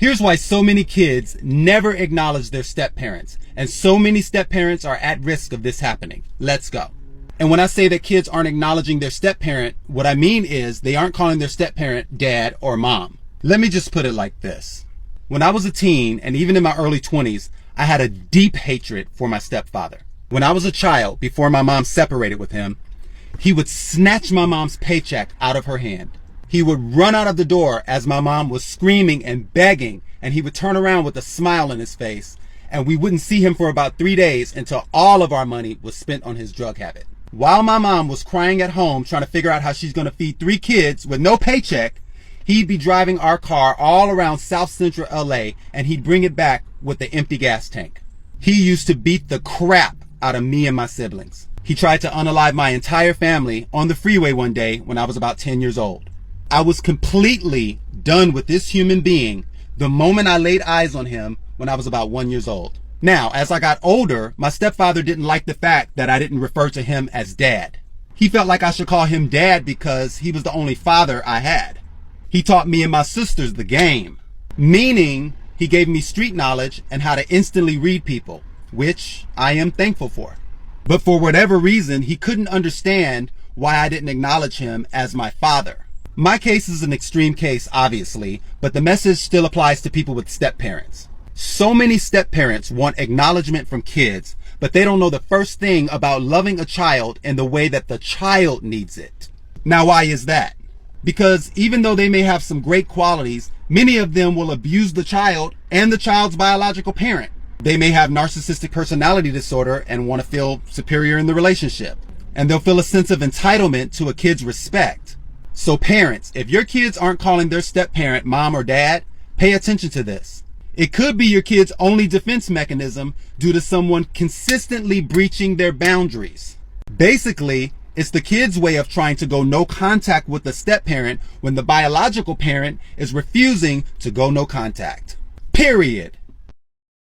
Here's why so many kids never acknowledge their step-parents, and so many step-parents are at risk of this happening. Let's go. And when I say that kids aren't acknowledging their step-parent, what I mean is they aren't calling their step-parent dad or mom. Let me just put it like this. When I was a teen, and even in my early 20s, I had a deep hatred for my stepfather. When I was a child, before my mom separated with him, he would snatch my mom's paycheck out of her hand. He would run out of the door as my mom was screaming and begging, and he would turn around with a smile on his face, and we wouldn't see him for about 3 days until all of our money was spent on his drug habit. While my mom was crying at home trying to figure out how she's going to feed 3 kids with no paycheck, he'd be driving our car all around South Central LA, and he'd bring it back with the empty gas tank. He used to beat the crap out of me and my siblings. He tried to unalive my entire family on the freeway one day when I was about 10 years old. I was completely done with this human being the moment I laid eyes on him when I was about 1 year old. Now, as I got older, my stepfather didn't like the fact that I didn't refer to him as dad. He felt like I should call him dad because he was the only father I had. He taught me and my sisters the game, meaning he gave me street knowledge and how to instantly read people, which I am thankful for. But for whatever reason, he couldn't understand why I didn't acknowledge him as my father. My case is an extreme case, obviously, but the message still applies to people with step-parents. So many step-parents want acknowledgement from kids, but they don't know the first thing about loving a child in the way that the child needs it. Now, why is that? Because even though they may have some great qualities, many of them will abuse the child and the child's biological parent. They may have narcissistic personality disorder and want to feel superior in the relationship. And they'll feel a sense of entitlement to a kid's respect. So parents, if your kids aren't calling their step-parent mom or dad, pay attention to this. It could be your kid's only defense mechanism due to someone consistently breaching their boundaries. Basically, it's the kid's way of trying to go no contact with the step-parent when the biological parent is refusing to go no contact. Period.